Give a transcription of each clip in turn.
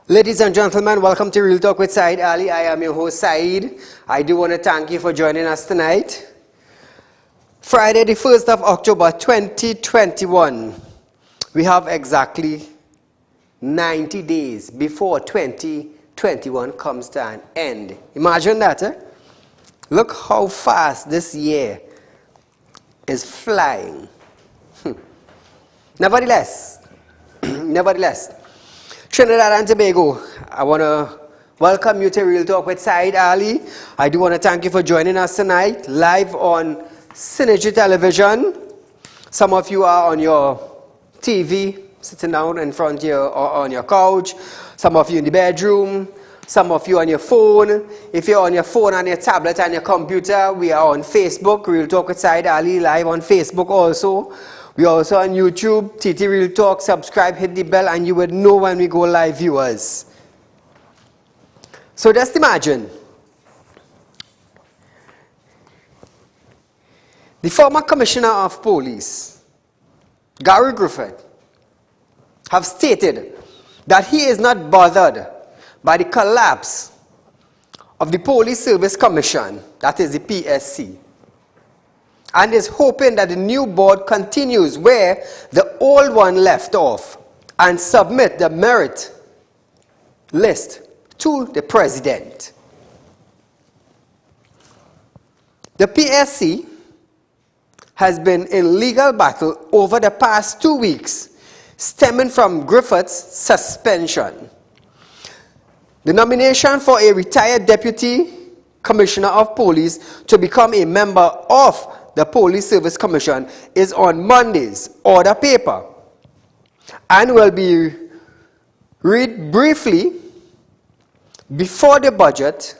Ladies and gentlemen, welcome to Real Talk with Saieed Ali. I am your host, Saeed. I do want to thank you for joining us tonight. Friday, the 1st of October, 2021. We have exactly 90 days before 2021 comes to an end. Imagine that, eh? Look how fast this year is flying. Nevertheless, Trinidad and Tobago, I want to welcome you to Real Talk with Saieed Ali. I do want to thank you for joining us tonight, live on Synergy Television. Some of you are on your TV, sitting down in front of you or on your couch. Some of you in the bedroom. Some of you on your phone. If you're on your phone and your tablet and your computer, we are on Facebook, Real Talk with Saieed Ali, live on Facebook also. We are also on YouTube, TT Real Talk. Subscribe, hit the bell, and you would know when we go live, viewers. So just imagine, the former Commissioner of Police, Gary Griffith, have stated that he is not bothered by the collapse of the Police Service Commission, that is the PSC, and is hoping that the new board continues where the old one left off and submit the merit list to the president. The PSC has been in legal battle over the past 2 weeks, stemming from Griffith's suspension. The nomination for a retired Deputy Commissioner of Police to become a member of the Police Service Commission is on Monday's order paper and will be read briefly before the budget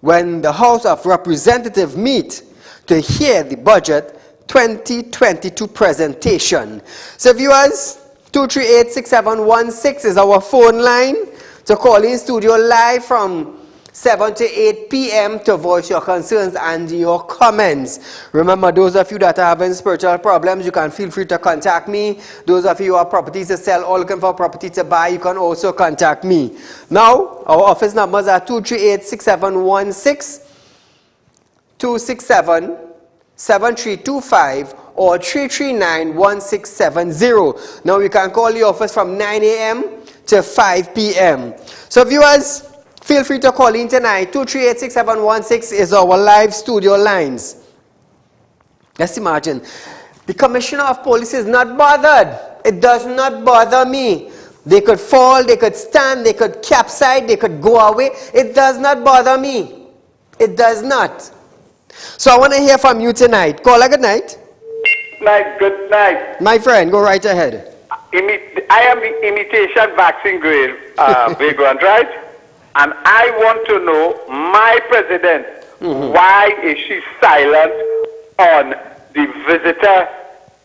when the House of Representatives meet to hear the budget 2022 presentation. So viewers, 238-6716 is our phone line to call in studio live from 7 to 8 p.m. to voice your concerns and your comments. Remember, those of you that are having spiritual problems, you can feel free to contact me. Those of you who have properties to sell or looking for property to buy, you can also contact me. Now, our office numbers are 238-6716, 267-7325, or 339-1670. Now, you can call the office from 9 a.m. to 5 p.m. So, viewers, feel free to call in tonight. 238-6716 is our live studio lines. Let's imagine. The Commissioner of Police is not bothered. It does not bother me. They could fall, they could stand, they could capsize, they could go away. It does not bother me. It does not. So I want to hear from you tonight. Caller, good night. Good night. My friend, go right ahead. I am the imitation vaccine grade vagrant, right? And I want to know, my president, why is she silent on the visitor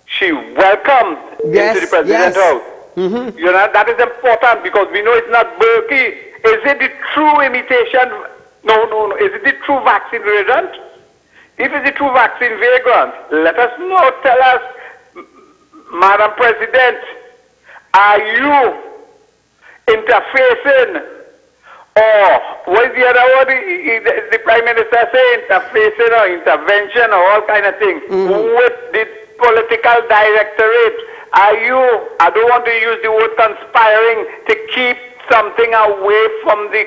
she welcomed into the president's house? You know, that is important because we know it's not Berkey. Is it the true imitation? No. Is it the true vaccine vagrant? If it's the true vaccine vagrant, let us know. Tell us, Madam President, are you interfacing? Or what is the other word the Prime Minister saying? Interfacing or intervention or all kind of things with the political directorate. Are you, I don't want to use the word conspiring, to keep something away from the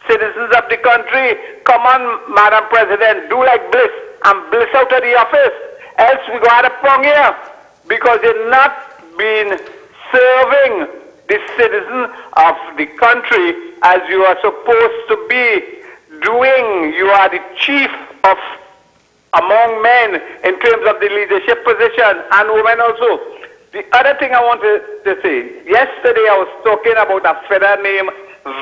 citizens of the country? Come on, Madam President, do like Bliss and Bliss out of the office. Else we go out of prong here because you're not been serving the citizen of the country as you are supposed to be doing. You are the chief of among men in terms of the leadership position and women also. The other thing I wanted to say, yesterday I was talking about a fella named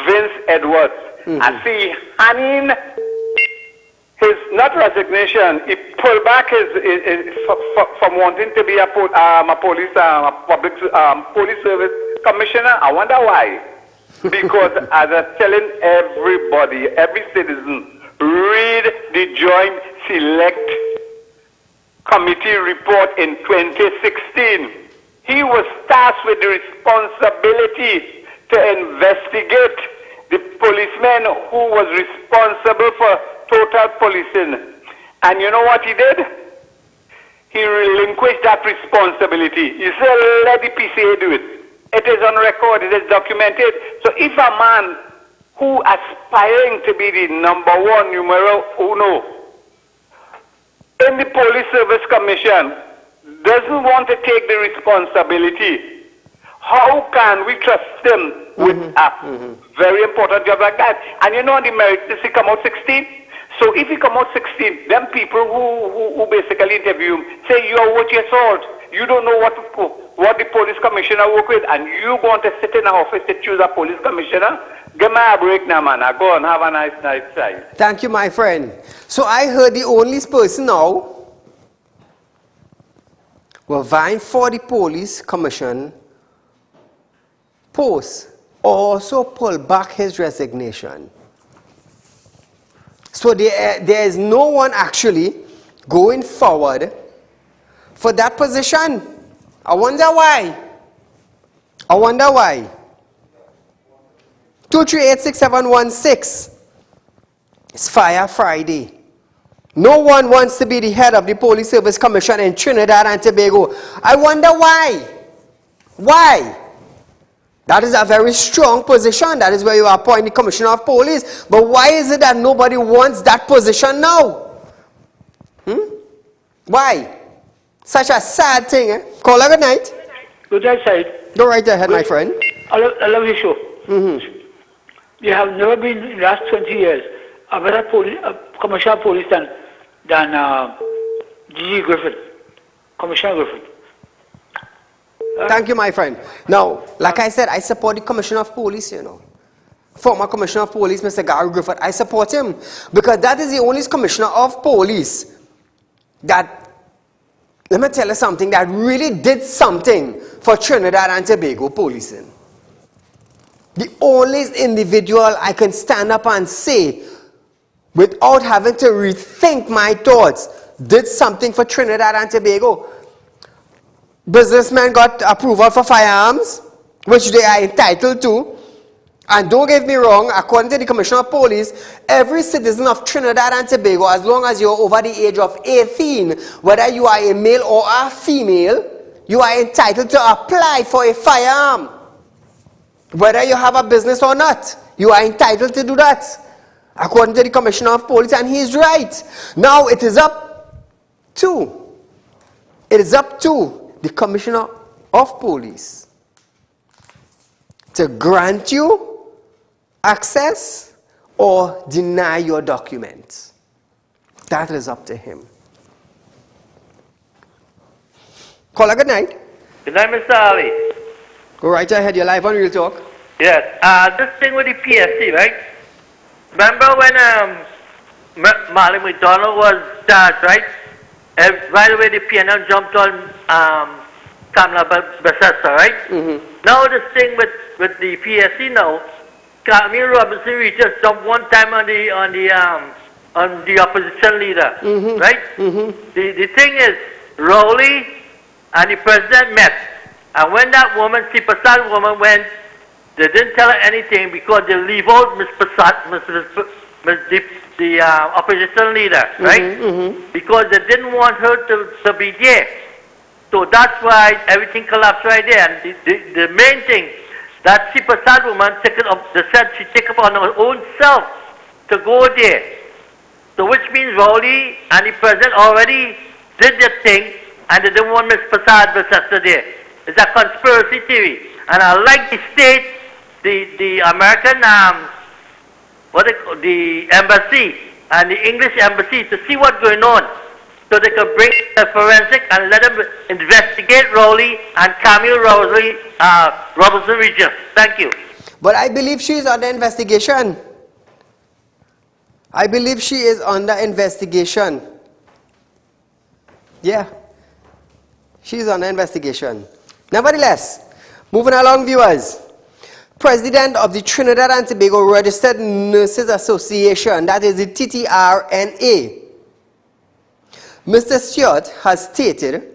Vince Edwards. I see handing his, not resignation, he pulled back his from wanting to be a police service commissioner. I wonder why. Because as I'm telling everybody, every citizen, read the Joint Select Committee report in 2016. He was tasked with the responsibility to investigate the policeman who was responsible for total policing. And you know what he did? He relinquished that responsibility. He said, let the PCA do it. It is on record, it is documented. So if a man who aspiring to be the number one, numero uno, in the Police Service Commission doesn't want to take the responsibility, how can we trust him with a very important job like that? And you know, the merit is he come out 16. So if he come out 16, then people who basically interview him say, you are what you sold. You don't know what the police commissioner work with, and you want to sit in an office to choose a police commissioner? Give me a break now, man. Go on, have a nice night side. Thank you, my friend. So I heard the only person now were vying for the police commission post also pull back his resignation. So there is no one actually going forward for that position. I wonder why. 2386716. It's Fire Friday. No one wants to be the head of the Police Service Commission in Trinidad and Tobago. I wonder why. Why? That is a very strong position. That is where you appoint the Commissioner of Police. But why is it that nobody wants that position now? Why? Such a sad thing, eh? Caller, good night. Good night, Said. Go right ahead, my friend. I love your show. You have never been, in the last 20 years, a better commissioner of police than G.G. Griffith, Commissioner Griffith. Thank you, my friend. Now, like I said, I support the Commissioner of Police, you know. Former Commissioner of Police, Mr. Gary Griffith. I support him because that is the only Commissioner of Police that, let me tell you something, that really did something for Trinidad and Tobago policing. The only individual I can stand up and say, without having to rethink my thoughts, did something for Trinidad and Tobago. Businessmen got approval for firearms, which they are entitled to. And don't get me wrong, according to the Commissioner of Police, every citizen of Trinidad and Tobago, as long as you're over the age of 18, whether you are a male or a female, you are entitled to apply for a firearm. Whether you have a business or not, you are entitled to do that, according to the Commissioner of Police, and he is right. Now it is up to the Commissioner of Police to grant you access or deny your documents. That is up to him. Caller, good night. Good night, Mr. Ali. Go right ahead, you're live on Real Talk. Yes, this thing with the PSC, right? Remember when Marley McDonald was charged, right? Right away the PNL jumped on Kamala Bethesda, right? Now this thing with the PSC now, Camille Robinson Regis jumped one time on the opposition leader, right? The thing is, Rowley and the president met, and when that woman, the Prasad woman, went, they didn't tell her anything because they leave out Ms. Prasad, the opposition leader, right? Because they didn't want her to be there. So that's why everything collapsed right there. And the main thing, that she Prasad woman took it up, they said she took it on her own self to go there. So which means Rowley and the president already did their thing, and they didn't want Ms. Prasad Bethesda there. It's a conspiracy theory. And I like the state, the American, the embassy and the English embassy to see what's going on, so they can bring the forensic and let them investigate Rowley and Camille Robinson Regis. Thank you. But I believe she is under investigation. I believe she is under investigation. Yeah. She is under investigation. Nevertheless, moving along, viewers. President of the Trinidad and Tobago Registered Nurses Association, that is the TTRNA, Mr. Stewart has stated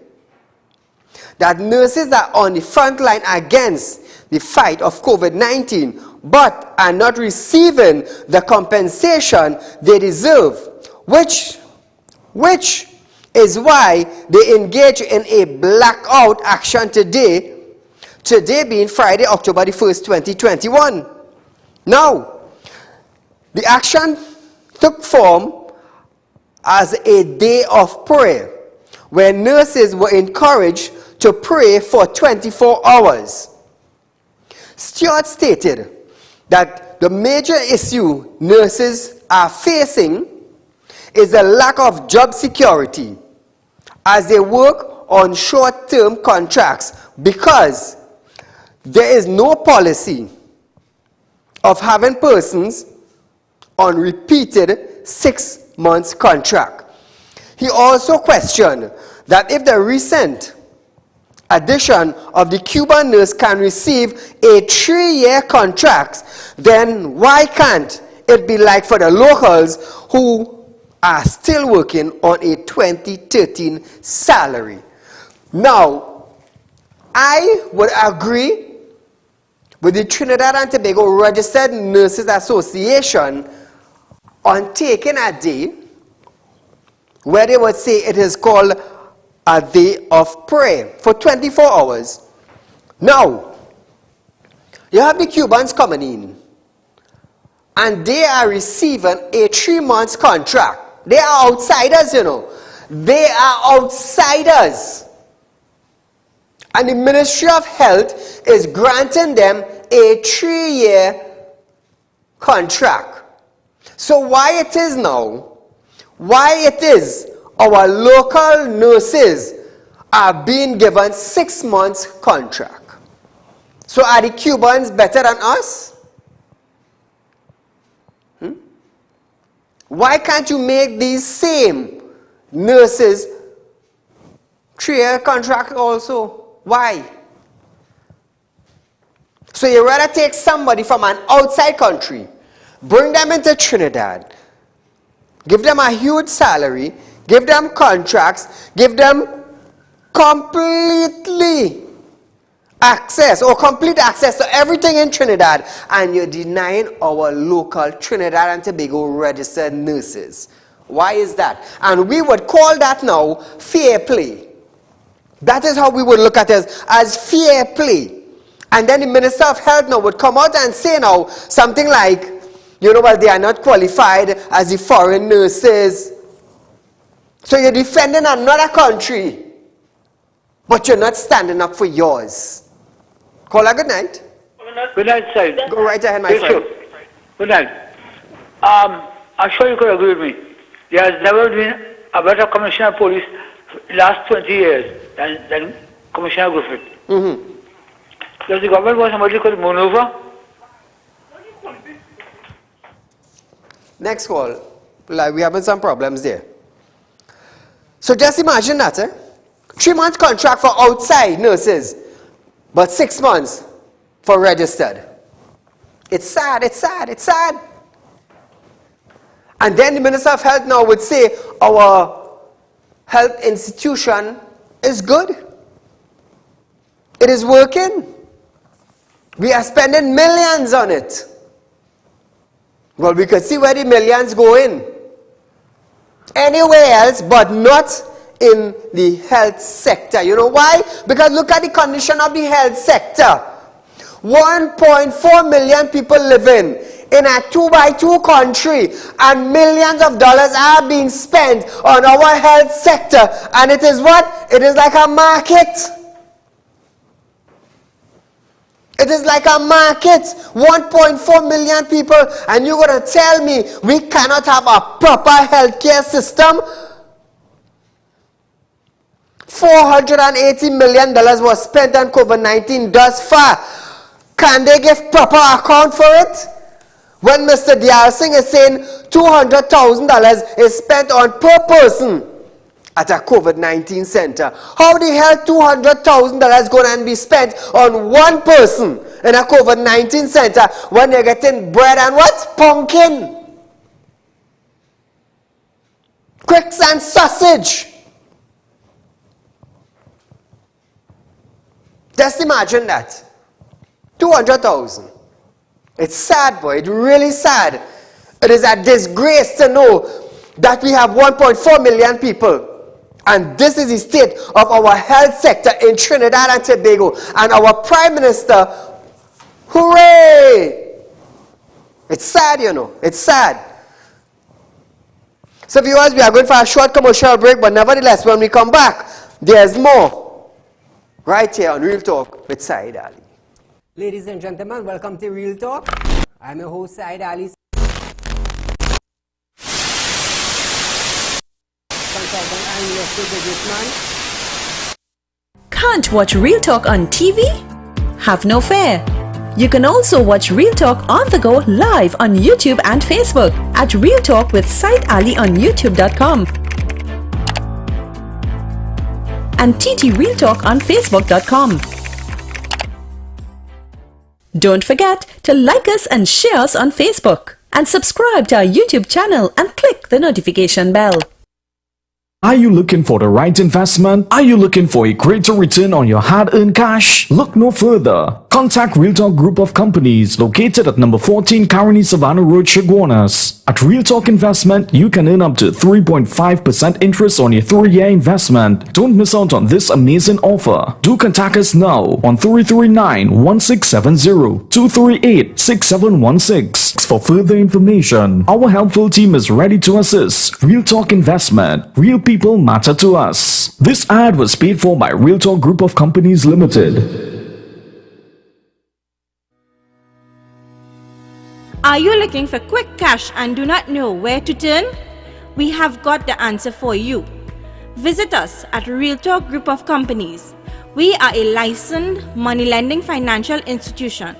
that nurses are on the front line against the fight of COVID-19, but are not receiving the compensation they deserve, which is why they engage in a blackout action today being Friday, October the 1st, 2021. Now, the action took form as a day of prayer, where nurses were encouraged to pray for 24 hours. Stewart stated that the major issue nurses are facing is the lack of job security as they work on short-term contracts because there is no policy of having persons on repeated 6 months contract. He also questioned that if the recent addition of the Cuban nurse can receive a 3-year contract, then why can't it be like for the locals who are still working on a 2013 salary? Now, I would agree with the Trinidad and Tobago Registered Nurses Association on taking a day where they would say it is called a day of prayer for 24 hours. Now, you have the Cubans coming in, and they are receiving a 3 months contract. They are outsiders, you know. They are outsiders. And the Ministry of Health is granting them a 3-year contract. So why it is our local nurses are being given 6 months contract? So are the Cubans better than us? Why can't you make these same nurses 3-year contract also? Why? So you rather take somebody from an outside country, bring them into Trinidad, give them a huge salary, give them contracts, give them complete access to everything in Trinidad, and you're denying our local Trinidad and Tobago registered nurses. Why is that? And we would call that now fair play. That is how we would look at it, as fair play. And then the Minister of Health now would come out and say now something like, you know, well, they are not qualified as the foreign nurses. So you're defending another country, but you're not standing up for yours. Caller, good night. Good night, Said. Go right ahead, my friend. Good night. I'm sure you could agree with me. There has never been a better Commissioner of Police last 20 years than Commissioner Griffith. Mm-hmm. Does the government want somebody called Moonova? Next call. Like, we're having some problems there. So just imagine that, 3 months contract for outside nurses, but 6 months for registered. It's sad, it's sad, it's sad. And then the Minister of Health now would say our health institution is good. It is working. We are spending millions on it. Well, we could see where the millions go in. Anywhere else, but not in the health sector. You know why? Because look at the condition of the health sector. 1.4 million people living in a 2x2 country, and millions of dollars are being spent on our health sector. And it is what? It is like a market. It is like a market. 1.4 million people, and you're going to tell me we cannot have a proper healthcare system? $480 million was spent on COVID-19 thus far. Can they give proper account for it? When Mr. Diyal Singh is saying $200,000 is spent on per person at a COVID-19 center, how the hell $200,000 going to be spent on one person in a COVID-19 center when you're getting bread and what? Pumpkin, quicks and sausage? Just imagine that. 200,000. It's sad, boy. It's really sad. It is a disgrace to know that we have 1.4 million people. And this is the state of our health sector in Trinidad and Tobago. And our Prime Minister, hooray! It's sad, you know. It's sad. So viewers, we are going for a short commercial break, but nevertheless, when we come back, there's more. Right here on Real Talk with Saieed Ali. Ladies and gentlemen, welcome to Real Talk. I'm your host, Saieed Ali. Can't watch Real Talk on TV? Have no fear. You can also watch Real Talk on the go live on YouTube and Facebook at Real Talk with Saieed Ali on YouTube.com and TT Real Talk on Facebook.com. Don't forget to like us and share us on Facebook and subscribe to our YouTube channel and click the notification bell. Are you looking for the right investment? Are you looking for a greater return on your hard-earned cash? Look no further. Contact Real Talk Group of Companies located at number 14 Caroni Savannah Road, Chaguanas. At Real Talk Investment, you can earn up to 3.5% interest on your 3-year investment. Don't miss out on this amazing offer. Do contact us now on 339-1670, 238-6716 for further information. Our helpful team is ready to assist. Real Talk Investment. Real people matter to us. This ad was paid for by Real Talk Group of Companies Limited. Are you looking for quick cash and do not know where to turn? We have got the answer for you. Visit us at Real Talk Group of Companies. We are a licensed money lending financial institution.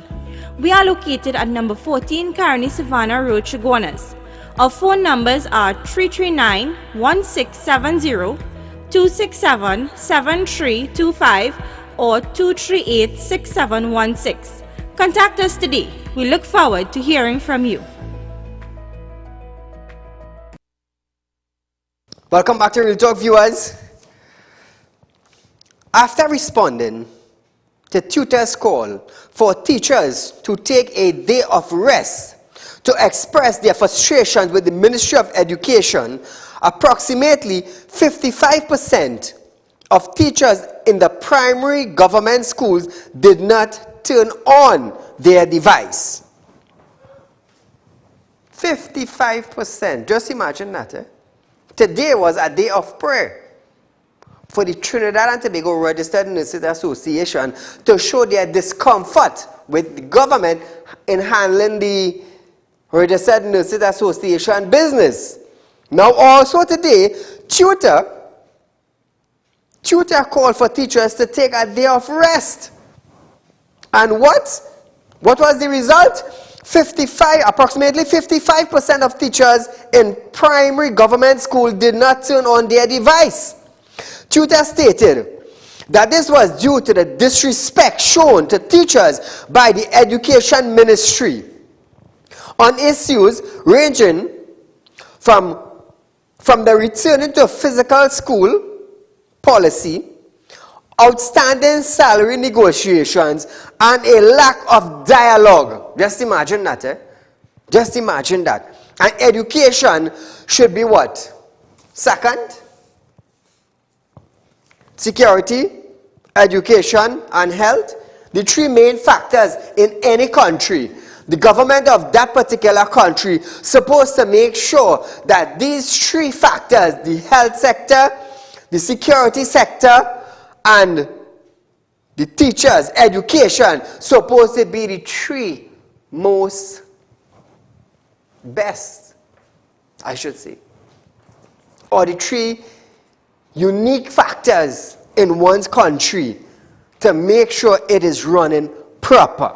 We are located at number 14 Caroni Savannah Road, Chaguanas. Our phone numbers are 339-1670, 267-7325 or 238-6716. Contact us today. We look forward to hearing from you. Welcome back to Real Talk, viewers. After responding to tutors' call for teachers to take a day of rest to express their frustration with the Ministry of Education, approximately 55% of teachers in the primary government schools did not turn on their device. 55%. Just imagine that. Today was a day of prayer for the Trinidad and Tobago Registered Nurses Association to show their discomfort with the government in handling the Registered Nurses Association business. Now also today, tutor called for teachers to take a day of rest. And what was the result? Approximately 55% of teachers in primary government school did not turn on their device. Tutor stated that this was due to the disrespect shown to teachers by the Education Ministry on issues ranging from the returning to physical school policy, outstanding salary negotiations, and a lack of dialogue. Just imagine that. Just imagine that. And education should be what? Second? Security, education, and health. The three main factors in any country. The government of that particular country supposed to make sure that these three factors, the health sector, the security sector, and the teachers' education, supposed to be the three most best, I should say, or the three unique factors in one's country to make sure it is running proper.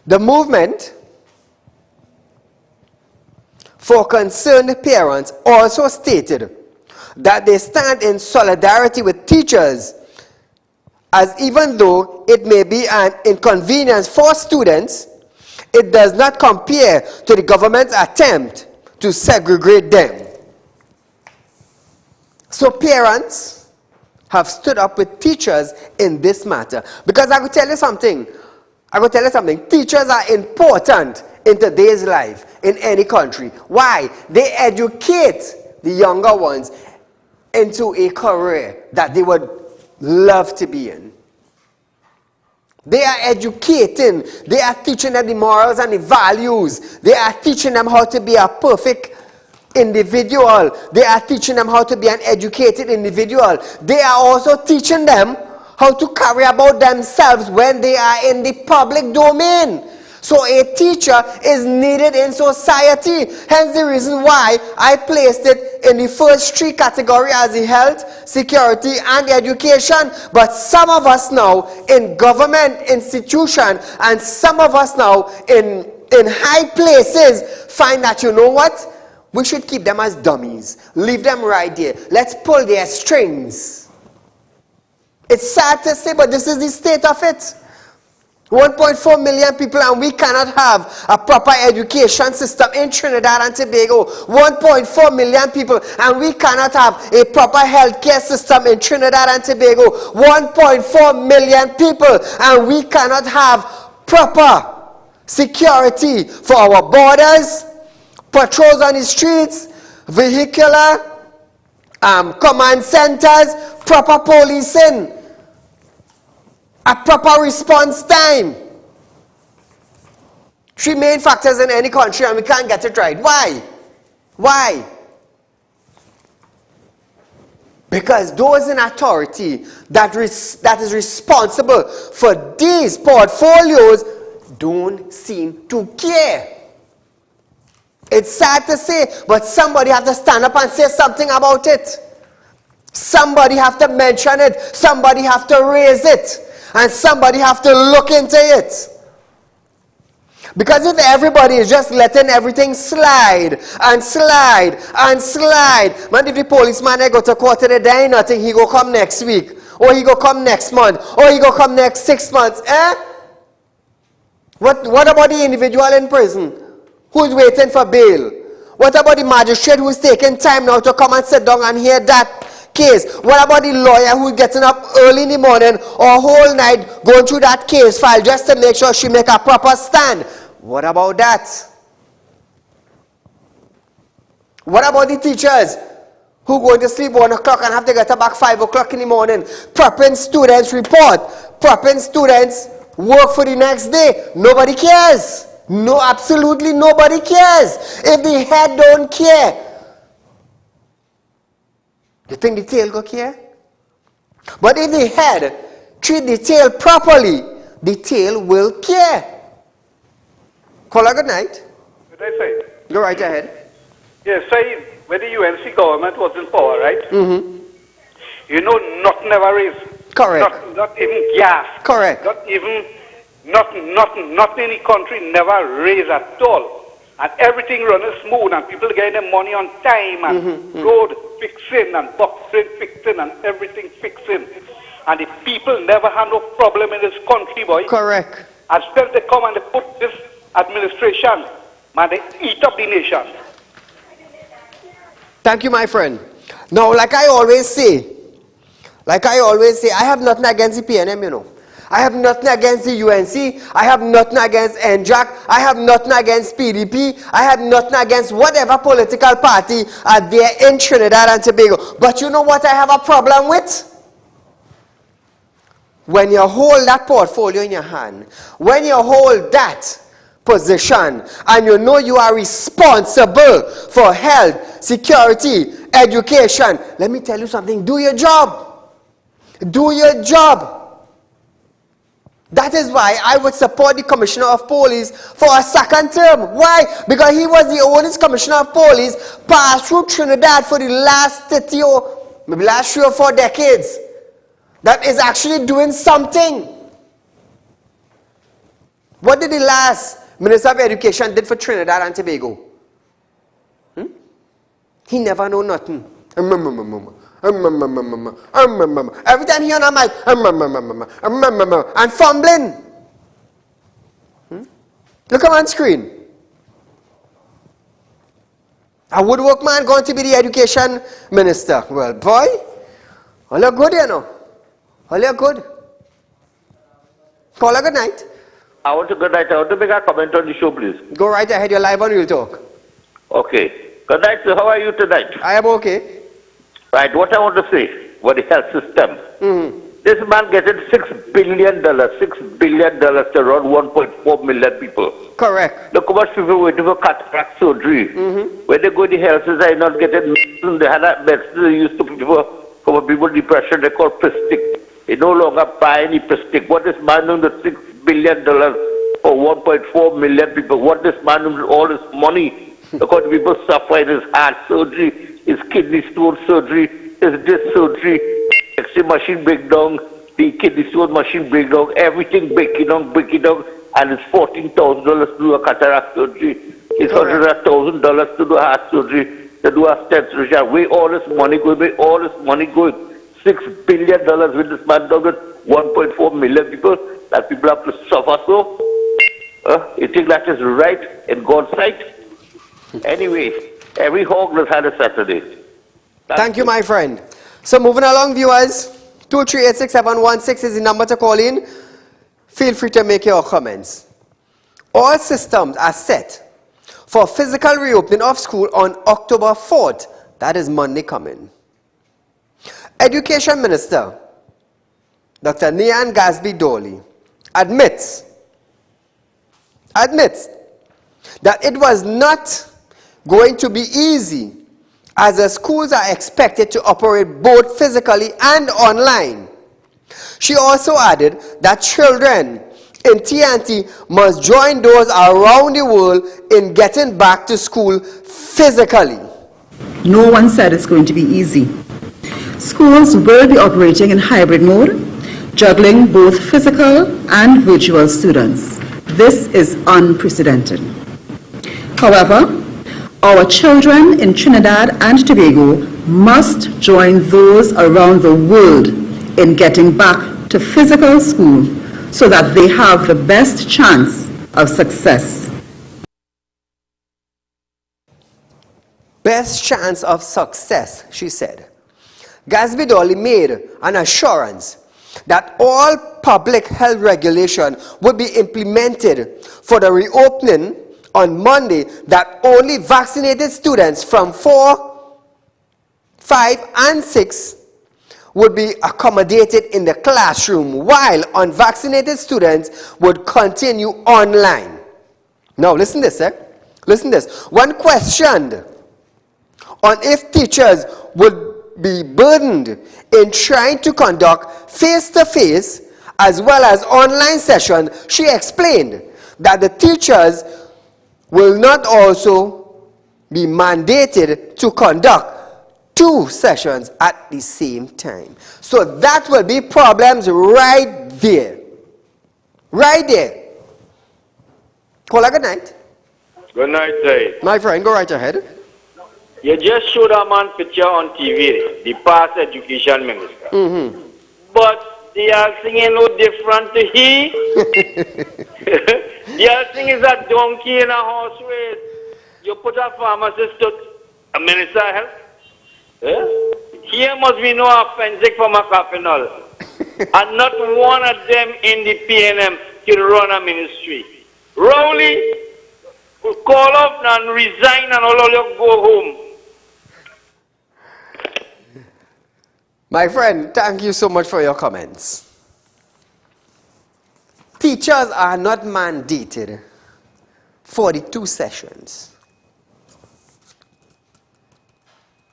The movement for concerned parents also stated that they stand in solidarity with teachers, as even though it may be an inconvenience for students, it does not compare to the government's attempt to segregate them. So parents have stood up with teachers in this matter. Because I could tell you something. Teachers are important in today's life in any country. Why? They educate the younger ones into a career that they would love to be in. They are educating, they are teaching them the morals and the values. They are teaching them how to be a perfect individual. They are teaching them how to be an educated individual. They are also teaching them how to carry about themselves when they are in the public domain. So a teacher is needed in society. Hence the reason why I placed it in the first three categories as the health, security, and education. But some of us now in government institution and some of us now in high places find that, you know what? We should keep them as dummies. Leave them right there. Let's pull their strings. It's sad to say, but this is the state of it. 1.4 million people, and we cannot have a proper education system in Trinidad and Tobago. 1.4 million people, and we cannot have a proper healthcare system in Trinidad and Tobago. 1.4 million people, and we cannot have proper security for our borders, patrols on the streets, vehicular command centers, proper policing, a proper response time. Three main factors in any country, and we can't get it right. Why? Why? Because those in authority that is responsible for these portfolios don't seem to care. It's sad to say, but somebody have to stand up and say something about it. Somebody have to mention it. Somebody have to raise it. And somebody have to look into it. Because if everybody is just letting everything slide and slide and slide, man, if the policeman go to court today, there ain't nothing, he go come next week, or he go come next month, or he go come next 6 months. What about the individual in prison who's waiting for bail? What about the magistrate who's taking time now to come and sit down and hear that case? What about the lawyer who's getting up early in the morning or whole night going through that case file just to make sure she make a proper stand? What about that? What about the teachers who go to sleep 1 o'clock and have to get up back 5 o'clock in the morning, prepping students' report, prepping students' work for the next day? Nobody cares. No, absolutely nobody cares. If the head don't care, you think the tail go care? But if the head treat the tail properly, the tail will care. Caller, good night. What did I say? Go right ahead. Yes, Saieed, when the UNC government was in power, right? Mm-hmm. You know, nothing ever raised. Correct. Not even gas. Correct. Not even, nothing in the country never raised at all. And everything running smooth, and people getting their money on time, and road fixing, and boxing fixing, and everything fixing. And the people never had no problem in this country, boy. Correct. As soon as they come and they put this administration, man, they eat up the nation. Thank you, my friend. Now, like I always say, I have nothing against the PNM, you know. I have nothing against the UNC. I have nothing against NJAC. I have nothing against PDP. I have nothing against whatever political party are there in Trinidad and Tobago. But you know what I have a problem with? When you hold that portfolio in your hand, when you hold that position, and you know you are responsible for health, security, education, let me tell you something, do your job. Do your job. That is why I would support the Commissioner of Police for a second term. Why? Because he was the oldest Commissioner of Police passed through Trinidad for the last 30 or maybe last 3 or 4 decades. That is actually doing something. What did the last Minister of Education did for Trinidad and Tobago? He never know nothing. Every time he on a mic, and fumbling. Look on screen. A woodwork man going to be the education minister. Well, boy, All are good, you know. All are good. Call a good night. I want to good night. I want to make a comment on the show, please. Go right ahead. You're live on Real Talk. Okay. Good night, sir. How are you tonight? I am okay. Right. What I want to say about the health system. This man getting $6 billion to run 1.4 million people. Correct. Look how much people waiting for cataract surgery. When they go to the health system, they're not getting medicine. They had that medicine they used to for people with depression. They call Pristic. They no longer buy any Pristic. What is man doing with $6 billion for 1.4 million people? What is man doing with all this money? Because people suffering his heart surgery, his kidney stone surgery, his disc surgery, X-ray machine breakdown, the kidney stone machine breakdown, everything breaking down, and it's $14,000 to do a cataract surgery. It's $100,000 to do a heart surgery, to do a stent surgery. Where all this money going? Where all this money going? $6 billion with this man done with 1.4 million people, that people have to suffer so? You think that is right in God's sight? Anyway, every hog has had a Saturday. Thank you, my friend. So moving along, viewers, 2386716 is the number to call in. Feel free to make your comments. All systems are set for physical reopening of school on October 4th. That is Monday coming. Education Minister Dr. Nian Gasby Dolly admits that it was not going to be easy, as the schools are expected to operate both physically and online. She also added that children in TNT must join those around the world in getting back to school physically. No one said it's going to be easy. Schools will be operating in hybrid mode, juggling both physical and virtual students. This is unprecedented. However, our children in Trinidad and Tobago must join those around the world in getting back to physical school so that they have the best chance of success. Best chance of success, she said. Gasby Dolly made an assurance that all public health regulation would be implemented for the reopening on Monday, that only vaccinated students from 4, 5, and 6 would be accommodated in the classroom, while unvaccinated students would continue online. Now listen this, Listen this. When questioned on if teachers would be burdened in trying to conduct face-to-face as well as online sessions, she explained that the teachers will not also be mandated to conduct 2 sessions at the same time. So that will be problems right there. Right there. Call a good night. Good night, Said. My friend, go right ahead. You just showed a man picture on TV, the past education minister. But the other thing is no different to he. The other thing is a donkey in a horse race. You put a pharmacist to a minister of health. Here must be no offensive for Macafinol. And not one of them in the PNM can run a ministry. Rowley will call off and resign and all of you go home. My friend, thank you so much for your comments. Teachers are not mandated for the 2 sessions.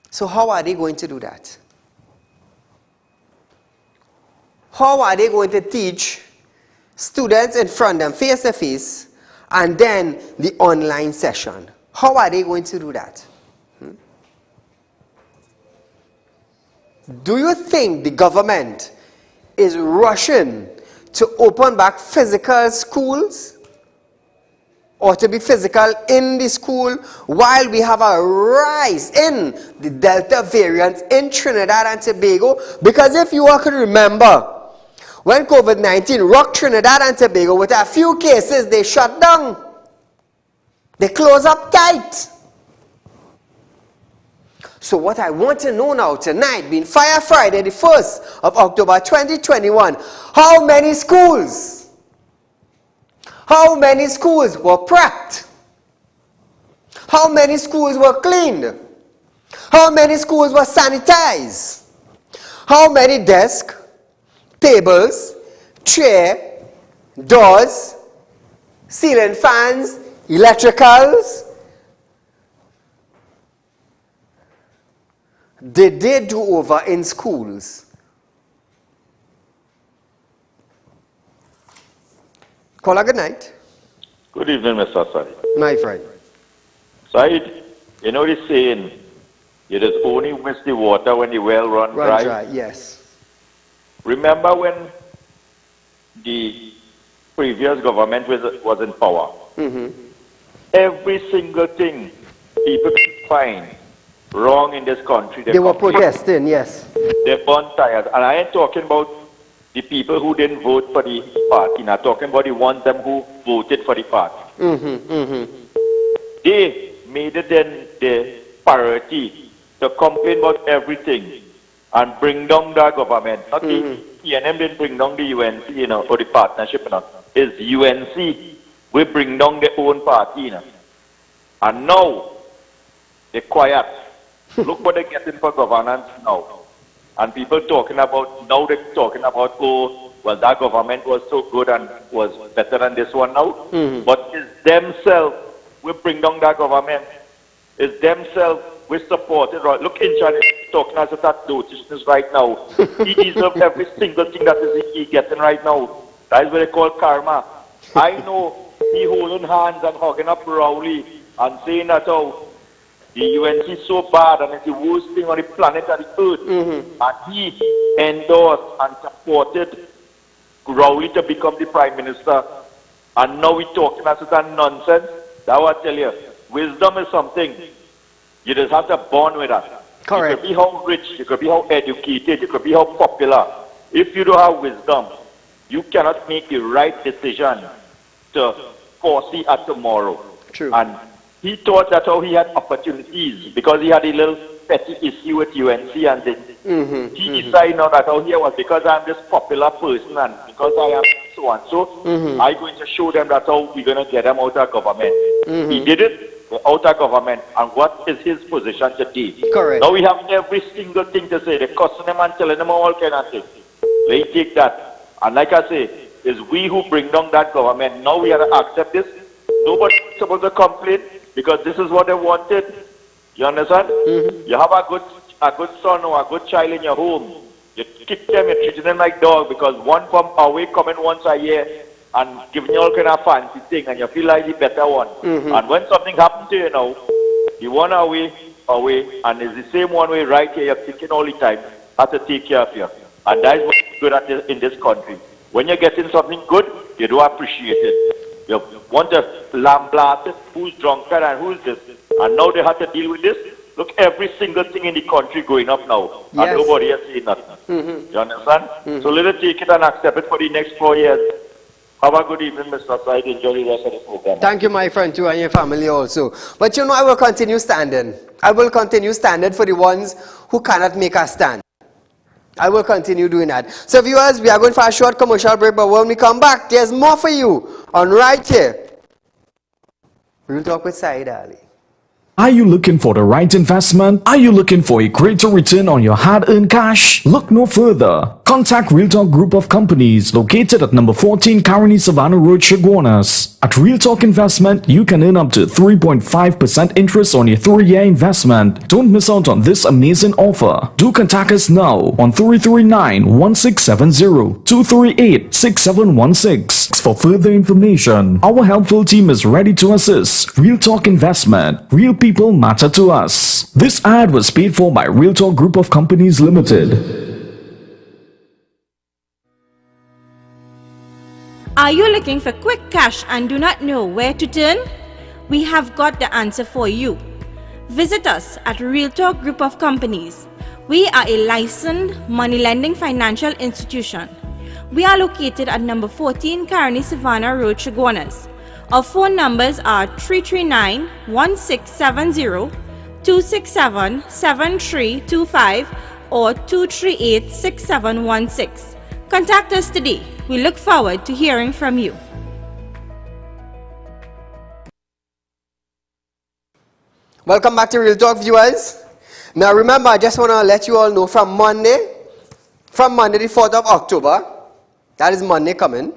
So how are they going to do that? How are they going to teach students in front of them face-to-face and then the online session? How are they going to do that? Do you think the government is rushing to open back physical schools or to be physical in the school while we have a rise in the Delta variant in Trinidad and Tobago? Because if you all could remember, when COVID-19 rocked Trinidad and Tobago, with a few cases, they shut down. They close up tight. So what I want to know now tonight, being Fire Friday, the 1st of October 2021, how many schools were prepped? How many schools were cleaned? How many schools were sanitized? How many desks, tables, chair, doors, ceiling fans, electricals did they do over in schools? Caller, good night. Good evening, Mr. Said. My friend. Said, you know the saying, you just only miss the water when the well run dry? Yes. Remember when the previous government was in power? Every single thing people find wrong in this country. They were protesting, yes. They're bonfires. And I ain't talking about the people who didn't vote for the party. I'm talking about the ones them who voted for the party. They made it then the priority to complain about everything and bring down the government. Not the ENM didn't bring down the UNC, you know, or the partnership, you know. It's UNC. We bring down their own party, you know. And now, they're quiet. Look what they're getting for governance now. And people talking about, now they're talking about, oh, well, that government was so good and was better than this one now. But it's themselves, we bring down that government. It's themselves, we support it. Right? Look, in China, talking as if that noticiousness right now. He deserves every single thing that he's getting right now. That is what they call karma. I know he holding hands and hugging up Rowley and saying that, oh, the UNC is so bad and it's the worst thing on the planet and the earth. And he endorsed and supported Rowley to become the Prime Minister. And now we're talking as that nonsense. That's what I tell you. Wisdom is something. You just have to bond with that. Correct. You could be how rich, you could be how educated, you could be how popular. If you don't have wisdom, you cannot make the right decision to foresee at tomorrow. True. And he thought that how he had opportunities because he had a little petty issue with UNC and then he decided now that how here was because I'm this popular person and because I am so and so, I'm going to show them that how we're going to get them out of government. He did it out of government. And what is his position today? Correct. Now we have every single thing to say. They're cussing them and telling them all kind of things. They take that. And like I say, it's we who bring down that government. Now we have to accept this. Nobody's supposed to complain because this is what they wanted. You understand? You have a good son or a good child in your home. You kick them, you treat them like dog because one from away coming once a year and giving you all kind of fancy thing and you feel like the better one. And when something happens to you now, the one away, and it's the same one way right here, you're kicking all the time, have to take care of you. And that is what's good at in this country. When you're getting something good, you do appreciate it. You want to lamblast it, who's drunker and who's this. And now they have to deal with this. Look, every single thing in the country going up now. Yes. And nobody has seen nothing. You understand? So let us take it and accept it for the next 4 years. Have a good evening, Mr. Said. Enjoy the rest of the program. Thank you, my friend, too, and your family also. But you know, I will continue standing. I will continue standing for the ones who cannot make a stand. I will continue doing that. So viewers, we are going for a short commercial break, but when we come back, there's more for you on right here. We'll talk with Saieed Ali. Are you looking for the right investment? Are you looking for a greater return on your hard-earned cash? Look no further. Contact Real Talk Group of Companies located at number 14 Caroni Savannah Road, Chaguanas. At Real Talk Investment, you can earn up to 3.5% interest on your 3-year investment. Don't miss out on this amazing offer. Do contact us now on 339-1670, 238-6716 for further information. Our helpful team is ready to assist. Real Talk Investment. Real people matter to us. This ad was paid for by Real Talk Group of Companies Limited. Are you looking for quick cash and do not know where to turn? We have got the answer for you. Visit us at Real Talk Group of Companies. We are a licensed money lending financial institution. We are located at number 14 Caroni Savannah Road, Chaguanas. Our phone numbers are 339-1670, 267-7325 or 238-6716. Contact us today. We look forward to hearing from you. Welcome back to Real Talk, viewers. Now remember, I just want to let you all know from Monday the 4th of October, that is Monday coming,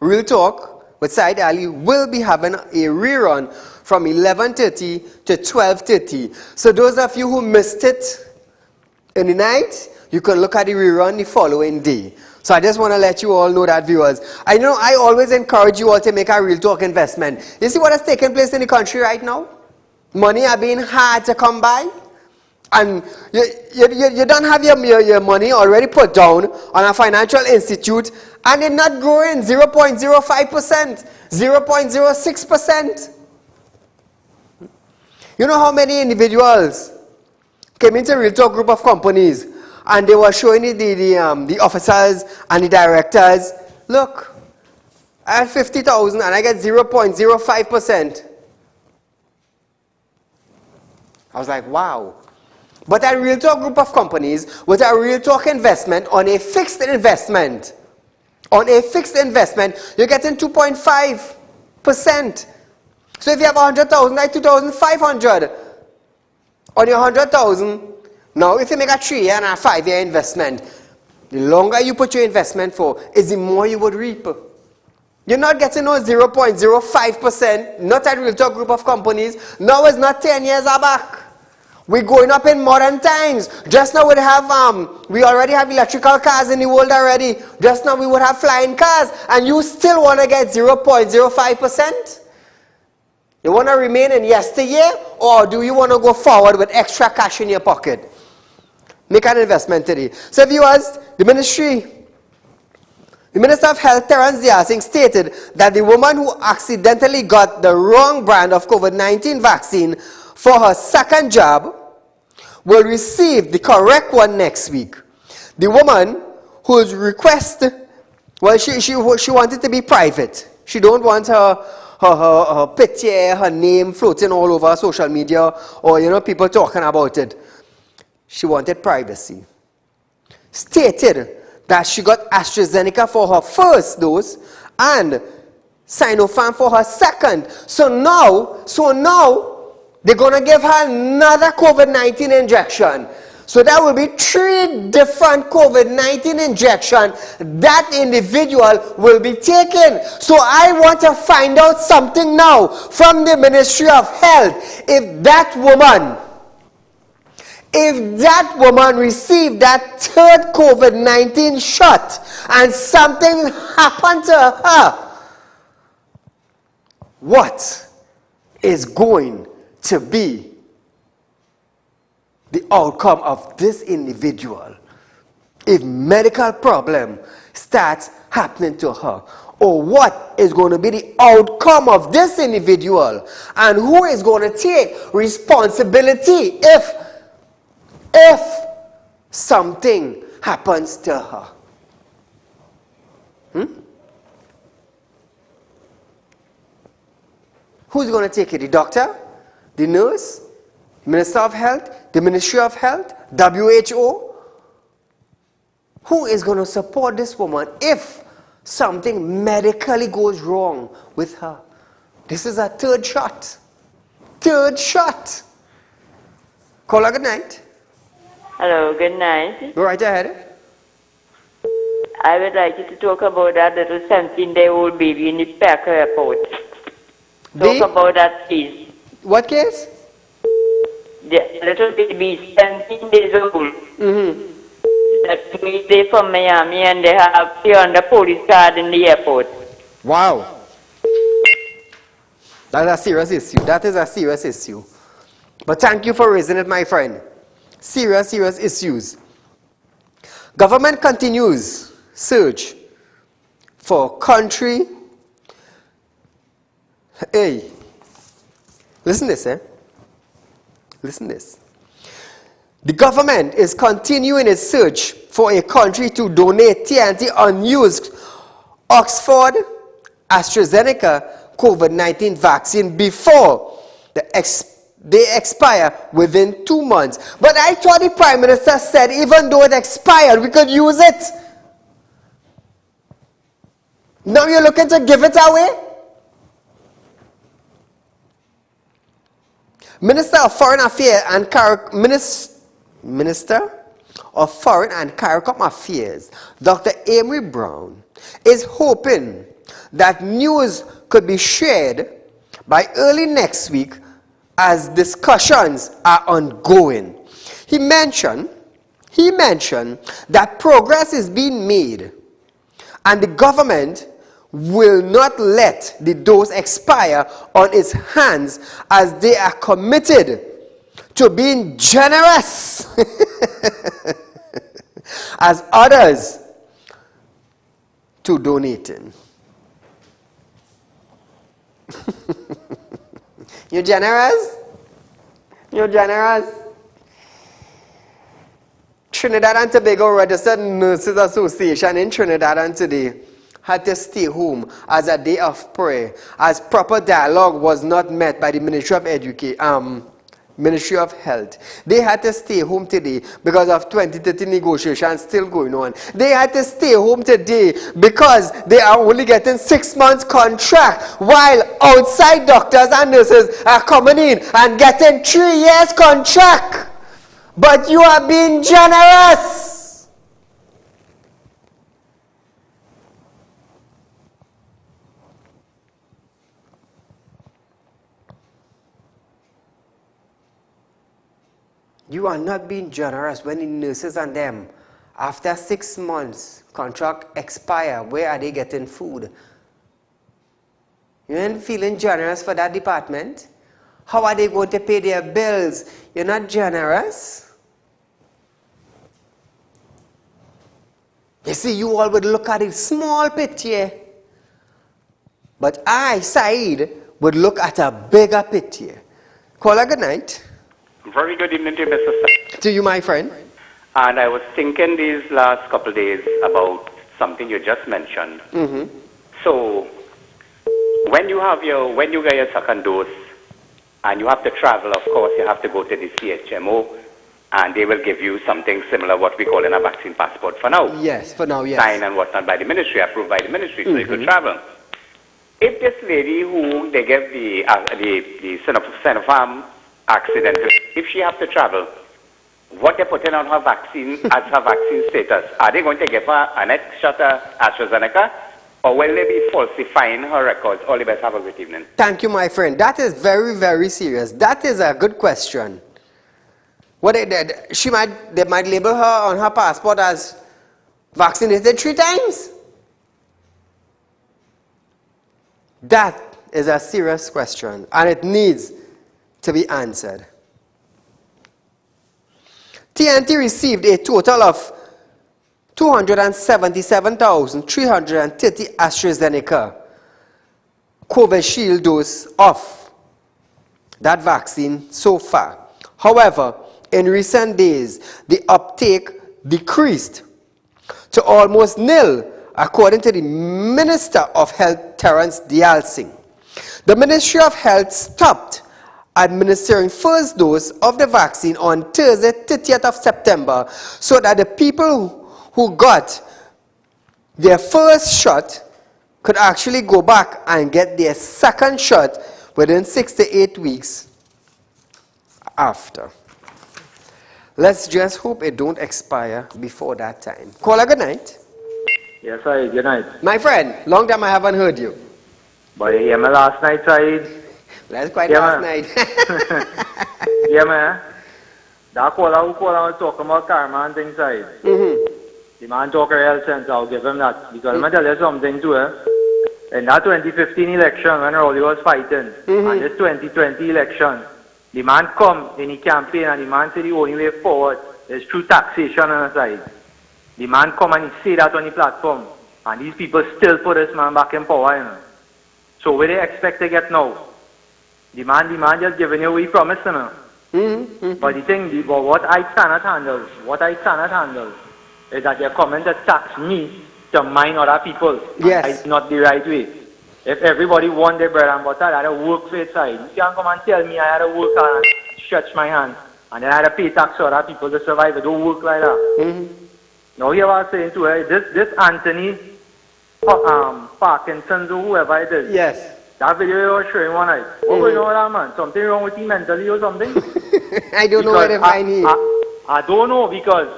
Real Talk with Saieed Ali will be having a rerun from 11:30 to 12:30. So those of you who missed it in the night, you can look at the rerun the following day. So I just want to let you all know that, viewers. I know I always encourage you all to make a Real Talk investment. You see what has taken place in the country right now? Money are being hard to come by. And you don't have your money already put down on a financial institute and it's not growing 0.05%, 0.06%. You know how many individuals came into Real Talk group of companies and they were showing the officers and the directors, look, I have 50,000 and I get 0.05%. I was like, wow. But a Real Talk group of companies with a Real Talk investment on a fixed investment, you're getting 2.5%. So if you have 100,000, like 2,500 on your 100,000. Now, if you make a 3-year and a 5-year investment, the longer you put your investment for, is the more you would reap. You're not getting no 0.05%, not a Real Talk group of companies. No, it's not 10 years back. We're going up in modern times. Just now we already have electrical cars in the world already. Just now we would have flying cars, and you still want to get 0.05%? You want to remain in yesteryear, or do you want to go forward with extra cash in your pocket? Make an investment today. So viewers, the Minister of Health, Terence Diasing, stated that the woman who accidentally got the wrong brand of COVID-19 vaccine for her second jab will receive the correct one next week. The woman whose request, well, she wanted to be private. She don't want her picture, her name floating all over social media or, people talking about it. She wanted privacy. Stated that she got AstraZeneca for her first dose and Sinopharm for her second. So now they're going to give her another COVID-19 injection. So that will be 3 different COVID-19 injections that individual will be taking. So I want to find out something now from the Ministry of Health. If that woman received that 3rd COVID-19 shot and something happened to her, what is going to be the outcome of this individual if medical problem starts happening to her? Or what is going to be the outcome of this individual? And who is going to take responsibility if something happens to her? Who's going to take it? The doctor? The nurse? Minister of Health? The Ministry of Health? WHO? Who is going to support this woman if something medically goes wrong with her? This is a 3rd shot. 3rd shot. Caller, good night. Hello, good night. Go right ahead. I would like you to talk about that little 17-day-old baby in the Packer airport. Talk about that, please. What case? The little baby, 17 days old. That they from Miami and they have on the police card in the airport. Wow. That's a serious issue. That is a serious issue. But thank you for raising it, my friend. Serious issues. Government continues search for country. Hey, listen this, Listen this. The government is continuing its search for a country to donate TNT unused Oxford AstraZeneca COVID-19 vaccine before the they expire within 2 months. But I thought the Prime Minister said even though it expired, we could use it. Now you're looking to give it away? Minister of Foreign Affairs and Minister of Foreign and CARICOM Affairs, Dr. Amory Brown, is hoping that news could be shared by early next week as discussions are ongoing. He mentioned that progress is being made and the government will not let the dose expire on its hands as they are committed to being generous as others to donating. You're generous? You're generous? Trinidad and Tobago Registered Nurses Association in Trinidad and today had to stay home as a day of prayer as proper dialogue was not met by the Ministry of Health. They had to stay home today because of 2030 negotiations still going on. They had to stay home today because they are only getting 6 months contract while outside doctors and nurses are coming in and getting 3 years contract. But you are being generous. You are not being generous when the nurses and them, after 6 months, contract expire. Where are they getting food? You ain't feeling generous for that department? How are they going to pay their bills? You're not generous? You see, you all would look at it small picture. But I, Saeed, would look at a bigger picture. Call a good night. Very good evening to you, Mr. Sir. To you, my friend. And I was thinking these last couple of days about something you just mentioned. So, when you get your second dose and you have to travel, of course, you have to go to the CHMO and they will give you something similar what we call in a vaccine passport for now. Yes, for now, yes. Signed and whatnot by the ministry, approved by the ministry, so you could travel. If this lady who they give the Sinopharm accident, if she has to travel, what they're putting on her vaccine as her vaccine status, are they going to give her a next shot of AstraZeneca, or will they be falsifying her records? All the best, have a good evening. Thank you, my friend. That is very, very serious. That is a good question. What they did, they might label her on her passport as vaccinated 3 times. That is a serious question, and it needs to be answered. TNT received a total of 277,330 AstraZeneca Covishield dose of that vaccine so far. However, in recent days, the uptake decreased to almost nil, according to the Minister of Health, Terence Dialsing. The Ministry of Health stopped administering first dose of the vaccine on Thursday, 30th of September, so that the people who got their first shot could actually go back and get their second shot within 6 to 8 weeks after. Let's just hope it don't expire before that time. Caller, good night. Yes, Saeed, good night. My friend, long time I haven't heard you. But you hear me last night, Saeed? That's quite last night. Yeah, man. That caller who talking about karma and things, Saeed. The man talk real sense, I'll give him that. Because let me tell you something too, in that 2015 election when Rolly was fighting, and this 2020 election, the man come in the campaign and the man said the only way forward is through taxation on the side. The man come and he say that on the platform, and these people still put this man back in power, you know. So what do they expect to get now? The man just giving you what he promised, you know. But the thing, what I cannot handle is that you're coming to tax me to mine other people. Yes. It's not the right way. if everybody want their bread and butter, I had to work for it side. You can't come and tell me I had to work hard and stretch my hand, and then I had to pay tax for other people to survive. It don't work like that. Now here I was saying to her, this Anthony Parkinson's or whoever it is. Yes. That video you were showing one night. What's going on with that man? Something wrong with him mentally or something? I don't know where to find him. I don't know, because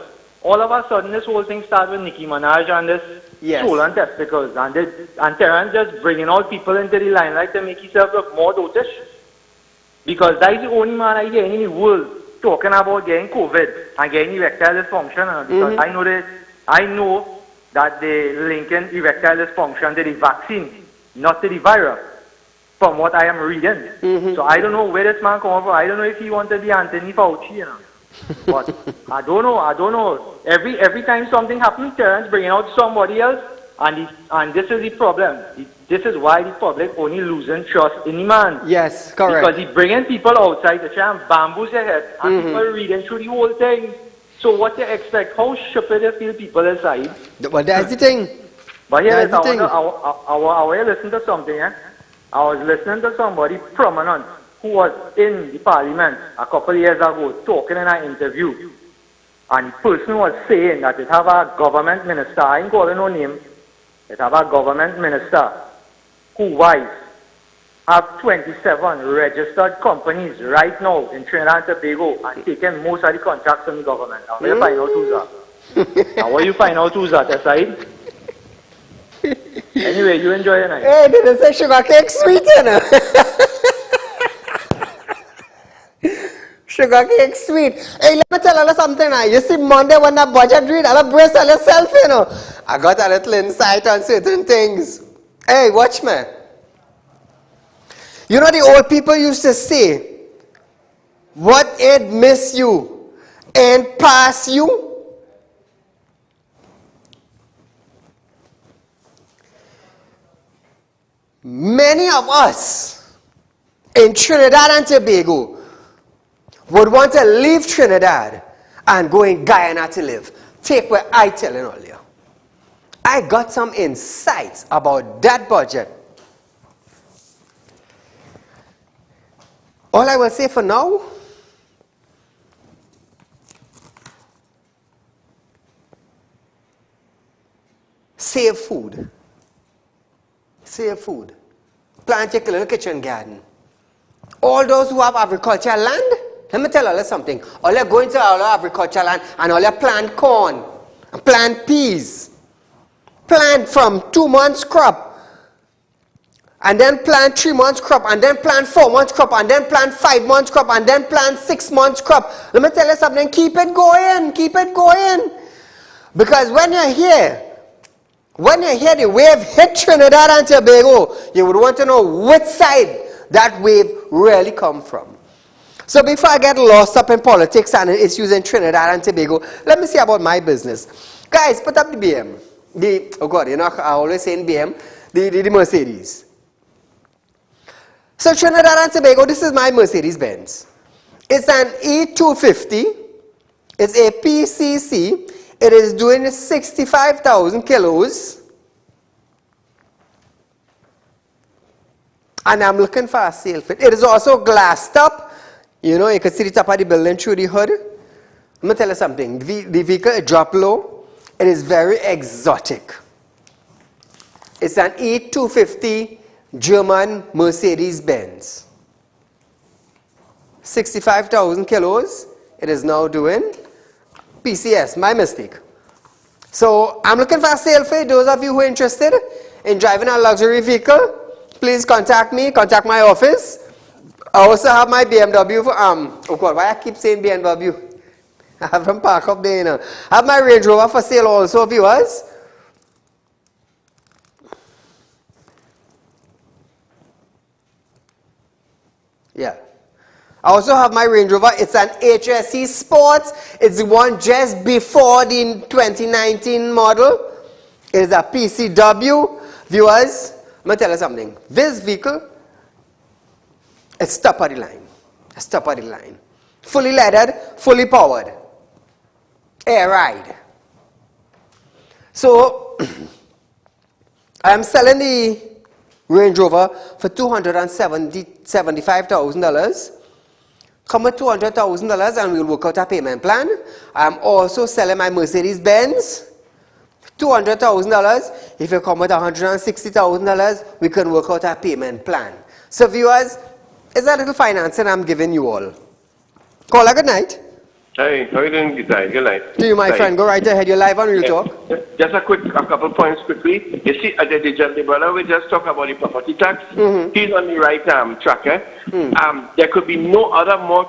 all of a sudden this whole thing started with Nicki Minaj and this stolen testicles, and Terrence just bringing out people into the limelight to make himself look more dotish. Because that is the only man I hear in the world talking about getting COVID and getting erectile dysfunction. Because I know that they linking erectile dysfunction to the vaccine, not to the virus, from what I am reading. So I don't know where this man comes from. I don't know if he wants to be Anthony Fauci, you know. But I don't know. Every time something happens, Terrence bringing out somebody else, and this is the problem. This is why the public only losing trust in the man. Yes, correct. Because he bringing people outside to try and bamboozle their head, and people reading through the whole thing. So what you expect? How stupid they feel people inside? Well, that's the thing. But here, That's the thing. I was listening to something. I was listening to somebody prominent who was in the parliament a couple of years ago talking in an interview. And the person was saying that it have a government minister, I ain't calling no name, it have a government minister who wife have 27 registered companies right now in Trinidad and Tobago and taking most of the contracts from the government. Now, where you find out who's that? Now, where you find out who's that aside? Anyway, you enjoy your night. Hey, did they say sugar cake sweet, you know? Sugar cake sweet. Hey, let me tell you something now. You see, Monday when that budget read, I'll brace on yourself, you know. I got a little insight on certain things. Hey, watch me. You know, the old people used to say, what it miss you and pass you? Many of us in Trinidad and Tobago would want to leave Trinidad and go in Guyana to live. Take what I telling all you. I got some insights about that budget. All I will say for now, save food. Save food. Plant your little kitchen garden. All those who have agricultural land, let me tell you something. All you go into all agricultural land and all you plant corn, plant peas, plant from 2 months crop, and then plant 3 months crop, and then plant 4 months crop, and then plant 5 months crop, and then plant 6 months crop. Let me tell you something. Keep it going. Keep it going. Because when you're here, the wave hit Trinidad and Tobago, you would want to know which side that wave really come from. So before I get lost up in politics and issues in Trinidad and Tobago, let me see about my business. Guys, put up the BM. I always say in BM, the Mercedes. So Trinidad and Tobago, this is my Mercedes Benz. It's an E250. It's a PCC. It is doing 65,000 kilos. And I'm looking for a sale fit. It is also glassed up. You know, you can see the top of the building through the hood. Let me tell you something. The vehicle drop low. It is very exotic. It's an E250 German Mercedes Benz. 65,000 kilos. It is now doing PCS, my mistake. So I'm looking for a sale for those of you who are interested in driving a luxury vehicle. Please contact me, contact my office. I also have my BMW for, oh God, why I keep saying BMW? I have them parked up there, you know. I have my Range Rover for sale also, viewers. Yeah. I also have my Range Rover. It's an HSE Sports. It's the one just before the 2019 model. It is a PCW. Viewers, let me tell you something. This vehicle is top of the line. It's top of the line. Fully leaded, fully powered. Air ride. So, I'm selling the Range Rover for $275,000. Come with $200,000 and we'll work out a payment plan. I'm also selling my Mercedes Benz. $200,000. If you come with $160,000, we can work out a payment plan. So viewers, it's a little financing I'm giving you all. Caller, good night. Hey, how are you doing? Good night. To you, my friend. Go right ahead. You're live on Real Talk. Just a couple points quickly. You see, the brother we just talked about the property tax. He's on the right track. There could be no more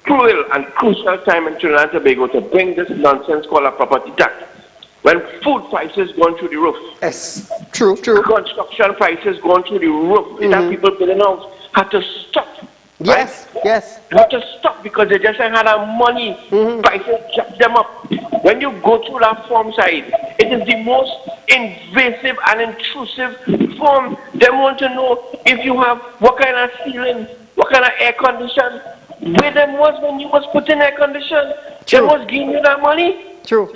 cruel and crucial time in Trinidad and Tobago to bring this nonsense called a property tax. When food prices going through the roof. Yes, true. Construction prices going through the roof. That people building house had to stop. Yes. Had to stop because they just ain't had a money. Prices jack them up. When you go through that form side, it is the most invasive and intrusive form. They want to know if you have what kind of ceiling, what kind of air condition. Where them was when you was putting air condition. They was giving you that money. True.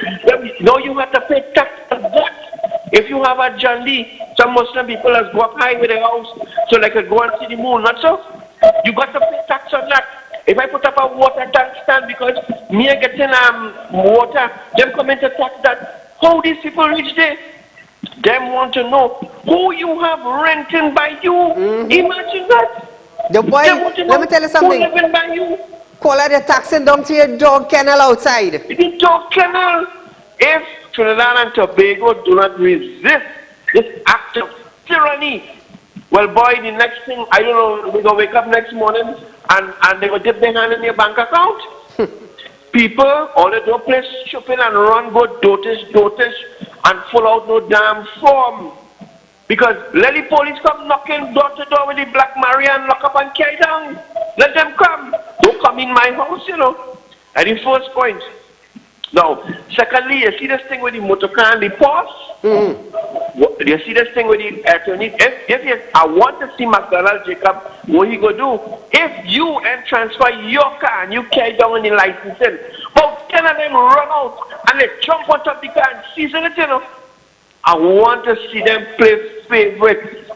Now you have to pay tax on that. If you have a Jandi, some Muslim people has go up high with their house so they could go and see the moon, not so? You got to pay tax on that. If I put up a water tank stand because me are getting water, them coming to tax that. How these people reach there? Them want to know who you have renting by you. Imagine that. The boy, let me tell you something. Who living by you? Call out the taxing down to your dog kennel outside. The dog kennel. If Trinidad and Tobago do not resist this act of tyranny, well, boy, the next thing, I don't know, we're going to wake up next morning and they're going to dip their hand in their bank account. People, all they do play shopping and run, go dotish, and full out no damn form. Because let the police come knocking door to door with the Black Maria and lock up and carry down. Let them come. Don't come in my house, you know. That's the first point. Now, secondly, you see this thing with the motor car and the pause? You see this thing with the attorney? If I want to see McDonald Jacob, what he go do? If you and transfer your car and you carry down on the licensing, about 10 of them run out and they jump on top of the car and seize it, you know. I want to see them play favorites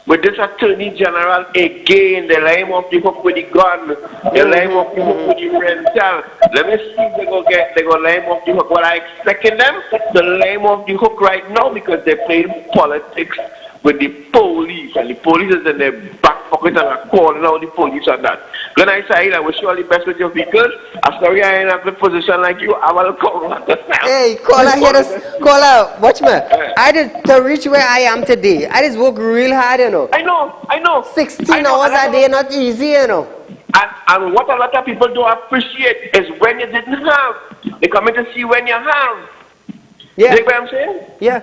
with this Attorney General again. They lay him off the hook with the gun. They lay him off the hook with the rental. Let me see if they're going to lay him off the hook. What I expecting them to lay him off the hook right now because they're playing politics with the police. And the police is in their back pocket and are calling out the police on that. Good night, Saieed. I wish you all the best with your vehicles. I'm sorry I ain't have a position like you. I will call. Hey, caller, hear this. Caller, watch me. I did to reach where I am today. I just work real hard, you know. I know. 16 hours a day, not easy, you know. And what a lot of people don't appreciate is when you didn't have. They come in to see when you have. Yeah. You know what I'm saying? Yeah.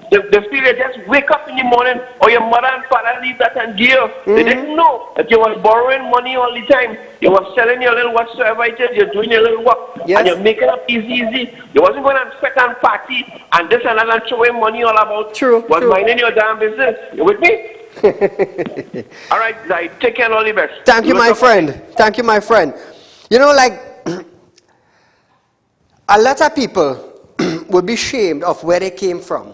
They feel they just wake up in the morning or your mother and father leave that and gear. They didn't know that you were borrowing money all the time. You were selling your little whatsoever it is. You're doing your little work. Yes. And you're making up easy. You wasn't going to spend and party and this and that and showing money all about. True. Minding your damn business. You with me? All right, take care and all the best. Thank you, my friend. You know, like, a lot of people would be ashamed of where they came from.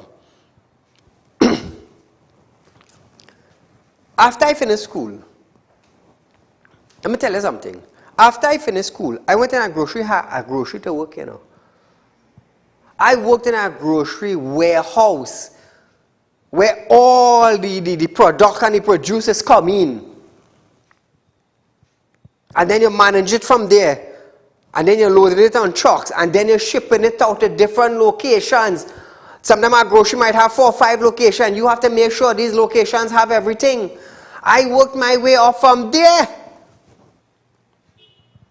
After I finished school, let me tell you something. After I finished school, I went in a grocery to work, you know. I worked in a grocery warehouse where all the product and the producers come in. And then you manage it from there. And then you load it on trucks. And then you're shipping it out to different locations. Sometimes a grocery might have 4 or 5 locations. You have to make sure these locations have everything. I worked my way up from there.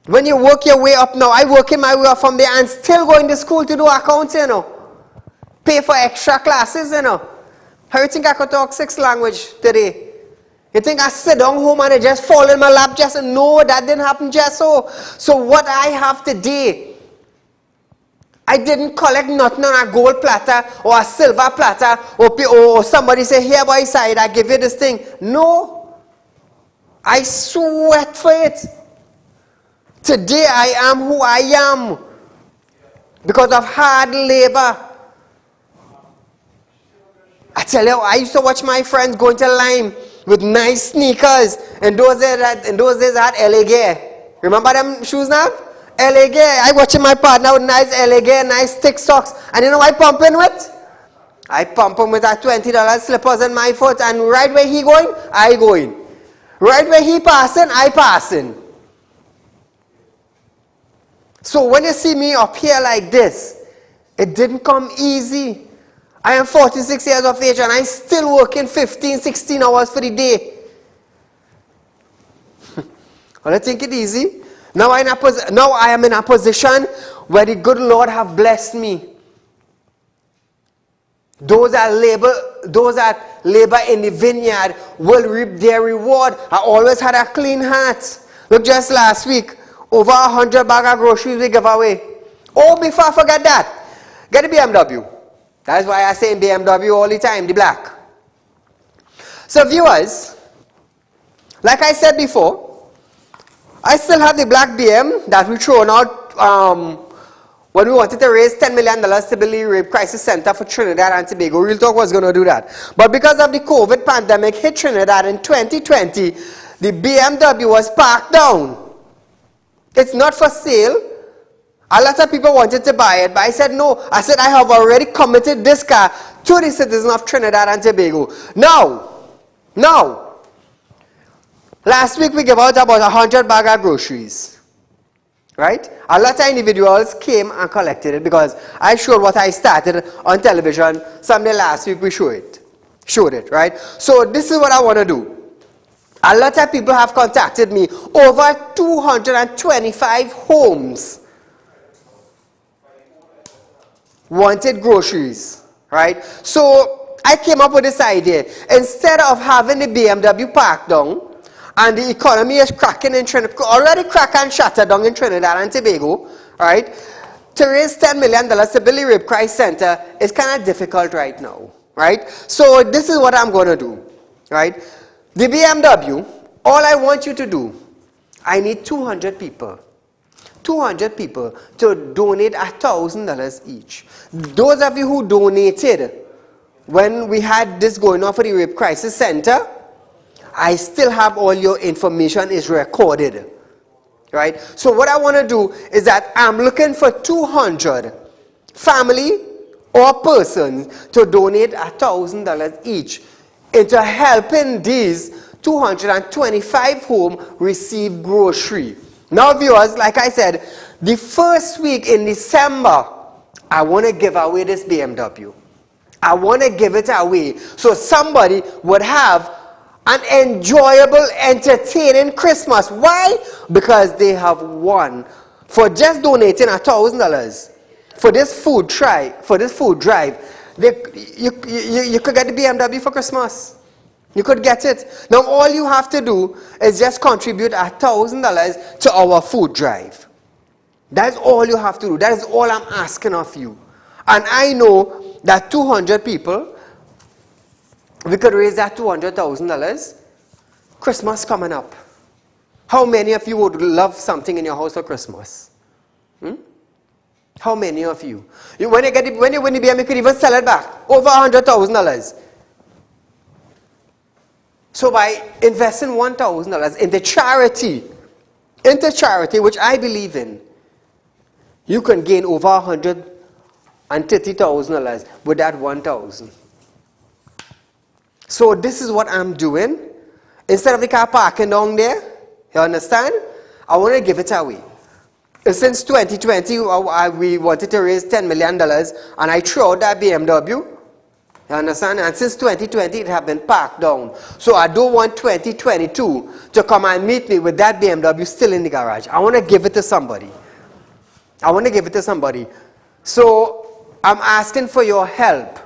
When you work your way up now, I working my way up from there and still going to school to do accounts, you know. Pay for extra classes, you know. How you think I could talk 6 languages today? You think I sit down home and I just fall in my lap just no, that didn't happen just so. So what I have today, I didn't collect nothing on a gold platter or a silver platter or somebody say, here by side, I give you this thing. No. I sweat for it. Today I am who I am because of hard labor. I tell you, I used to watch my friends going to Lime with nice sneakers. In those days, I had LA Gear. Remember them shoes now? LA Gear. I watching my partner with nice LA Gear, nice thick socks. And you know what I pump in with? I pump him with that $20 slippers on my foot. And right where he going, I going. Right where he passing, I passing. So when you see me up here like this, it didn't come easy. I am 46 years of age and I'm still working 15, 16 hours for the day. Well, I think it easy. Now I am in a position where the good Lord have blessed me. Those that labor in the vineyard will reap their reward. I always had a clean heart. Look, just last week, over 100 bags of groceries we give away. Oh, before I forget that, get a BMW. That's why I say BMW all the time, the black. So viewers, like I said before, I still have the black BM that we thrown out when we wanted to raise $10 million to build the Rape Crisis Center for Trinidad and Tobago. Real Talk was going to do that. But because of the COVID pandemic hit Trinidad in 2020, the BMW was parked down. It's not for sale. A lot of people wanted to buy it, but I said no. I said I have already committed this car to the citizens of Trinidad and Tobago. Now, last week we gave out about 100 bags of groceries. Right? A lot of individuals came and collected it because I showed what I started on television. Someday last week we showed it, right? So this is what I want to do. A lot of people have contacted me. Over 225 homes wanted groceries, right? So I came up with this idea. Instead of having the BMW parked down, and the economy is cracking in Trinidad, already crack and shatter down in Trinidad and Tobago, right? To raise $10 million to build a Rape Crisis Center is kind of difficult right now, right? So this is what I'm going to do, right? The BMW, all I want you to do, I need 200 people. 200 people to donate $1,000 each. Those of you who donated when we had this going on for the Rape Crisis Center, I still have all your information is recorded, right? So what I want to do is that I'm looking for 200 family or persons to donate $1,000 each into helping these 225 homes receive grocery. Now viewers, like I said, the first week in December, I want to give away this BMW. I want to give it away so somebody would have an enjoyable, entertaining Christmas. Why? Because they have won. For just donating $1,000 for this food drive, you could get the BMW for Christmas. You could get it. Now all you have to do is just contribute $1,000 to our food drive. That's all you have to do. That is all I'm asking of you. And I know that 200 people, we could raise that $200,000. Christmas coming up. How many of you would love something in your house for Christmas? How many of you? When you win the BM, you could even sell it back. Over $100,000. So by investing $1,000 into charity, which I believe in, you can gain over $130,000 with that $1,000. So this is what I'm doing. Instead of the car parking down there, you understand? I want to give it away. Since 2020, we wanted to raise $10 million, and I threw out that BMW. You understand? And since 2020, it has been parked down. So I don't want 2022 to come and meet me with that BMW still in the garage. I want to give it to somebody. So I'm asking for your help.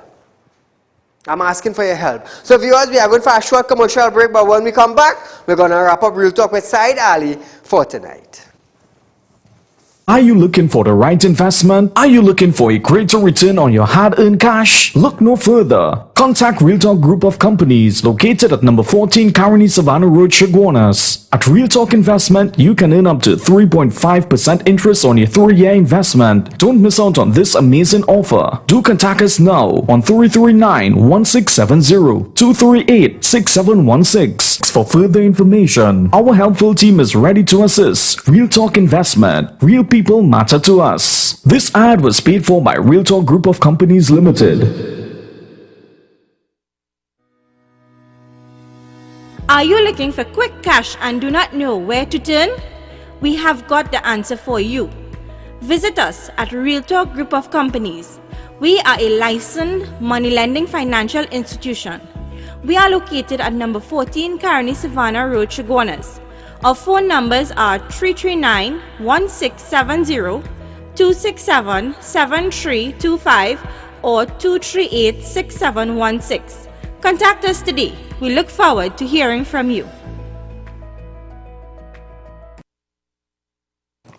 So viewers, we are going for a short commercial break, but when we come back, we're going to wrap up Real Talk with Saieed Ali for tonight. Are you looking for the right investment? Are you looking for a greater return on your hard-earned cash? Look no further. Contact Real Talk Group of Companies located at number 14 Caroni Savannah Road, Chaguanas. At Real Talk Investment, you can earn up to 3.5% interest on your 3-year investment. Don't miss out on this amazing offer. Do contact us now on 339-1670, 238-6716. For further information, our helpful team is ready to assist. Real Talk Investment. Real people matter to us. This ad was paid for by Real Talk Group of Companies Limited. Are you looking for quick cash and do not know where to turn? We have got the answer for you. Visit us at Real Talk Group of Companies. We are a licensed money lending financial institution. We are located at number 14 Caroni Savannah Road, Chaguanas. Our phone numbers are 339-1670, 267-7325 or 238-6716. Contact us today. We look forward to hearing from you.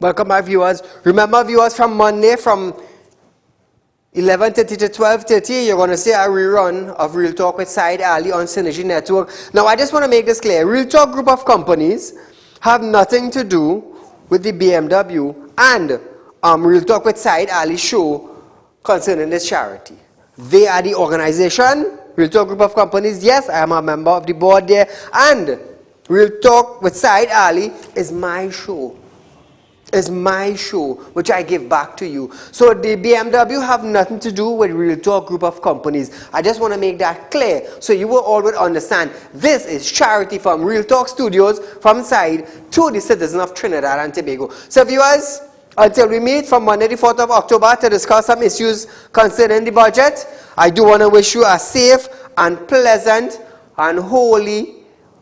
Welcome, my viewers. Remember, viewers, from Monday from 11:30 to 12:30, you're going to see a rerun of Real Talk with Saieed Ali on Synergy Network. Now, I just want to make this clear. Real Talk Group of Companies have nothing to do with the BMW and Real Talk with Saieed Ali show concerning this charity. They are the organization. Real Talk Group of Companies, yes, I am a member of the board there, and Real Talk with Saieed Ali is my show. Is my show, which I give back to you. So the BMW have nothing to do with Real Talk Group of Companies. I just want to make that clear so you will all would understand. This is charity from Real Talk Studios from Saieed to the citizens of Trinidad and Tobago. So viewers, until we meet from Monday the 4th of October to discuss some issues concerning the budget, I do want to wish you a safe and pleasant and holy,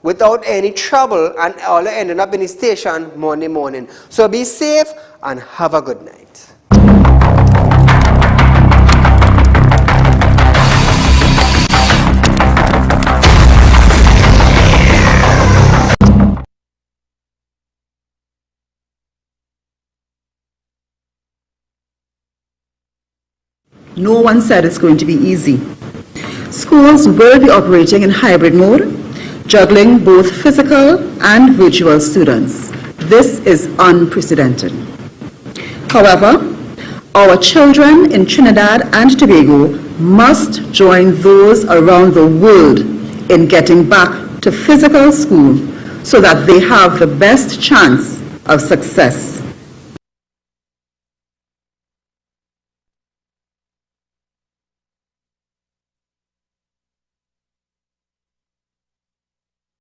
without any trouble, and all ending up in the station Monday morning. So be safe and have a good night. No one said it's going to be easy. Schools will be operating in hybrid mode, juggling both physical and virtual students. This is unprecedented. However, our children in Trinidad and Tobago must join those around the world in getting back to physical school so that they have the best chance of success.